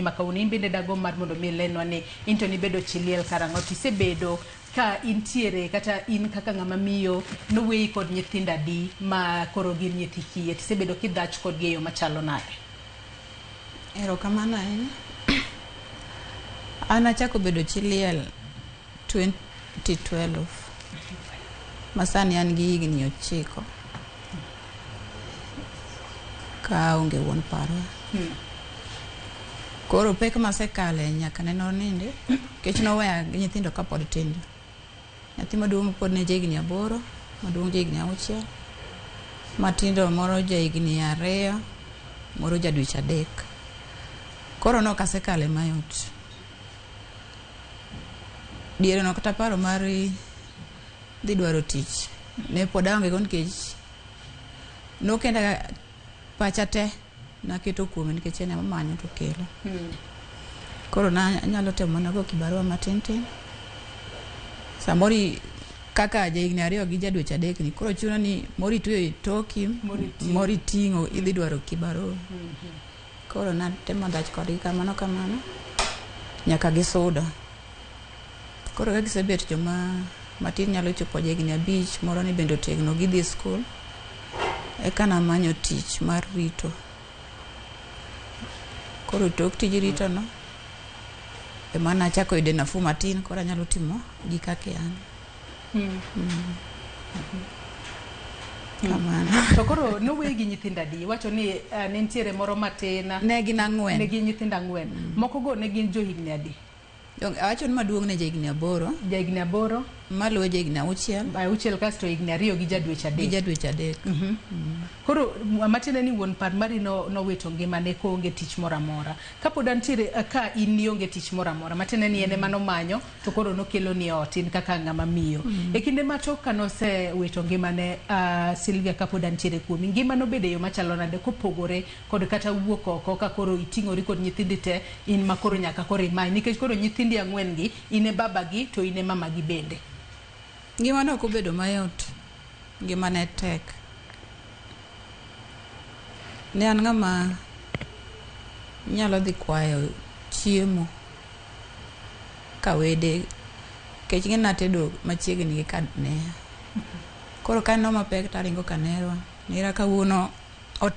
makauni bende dago mar mondo mi lenwa ni into ni bedo chiliel karango tisebedo ka intiere kata in kaka ng'ama miyo nuweyi kod nyithinda di ma koro gin nyithi kiye tisebedo kidhach kod geyo machalo nade? Erokamano ahinya. An achako bedo chiliel 2012 masani an gi higni 9 ka onge wuon parwa. Koro pek masekale nyaka neno ninde kech noweya gi nyithindo kapod tindo. Nyathi maduong' pod ne jahigni 8, maduong' jahigni 6, matindo moro jahigni 2, moro jadweche 3. Koro no kasekale mayot. Diere no kata paro mar dhi dwaro tich ne pod aonge go nikech nokenda pacha te naketo kuome nikech ene mamanyo to kelo. Koro na nyalo temo nago kibarua matin tin. Samori kaka jahigni 2 gi jadweche 3 ni koro chuno ni mori tuyo toki mori tingo idhi dwaro kibarua. Koro na temo dach kodgi kamano nyaka gisudo. Koro ka gisebet joma matin nyalo chopo jahigni 5 moro ni bende otegno gidhi skul. Eka namanyo tich mar rito. Koro tok tij rito no ema nachako yude nafu matin koro anyalo timo gika kian. Kamano. To koro nuweyi gi nyithinda di wacho ni ne ntiere moro matin. Ne gin 4. Ne gin nyithinda 4. Moko go ne gin johigni adi? Awacho ni maduong' ne jahigni 8. Jahigni 8. Maluwe jahigni 6. 6 kasto higni 2 gi jadweche 3. Gi jadweche 3. Koro matiende ni wuon par mari nowito ngimane ko onge tich moro amora. Kapod antiere ka in ni onge tich moro amora matiende ni ene mano manyo to koro nokelo ni otin kaka ng'ama miyo. E kinde matok kanose wito ngimane Silvia kapod antiere kuomi ngimano bede yo machalo nade kopogore kod kata wuok oko ka koro iting'ori kod nyithindi te in makoro nyaka koro imany nikech koro nyithindi 4 gi ine baba gi to ine mama gi bende. Ngimano ok obedo mayot. Ngimane tek. Ne an ng'ama nyalo dhi kwayo chiemo kawede kech ng'ena tedo machiegni gi kadne. Koro ka no mapek taringo kanerwa. Nera kawuono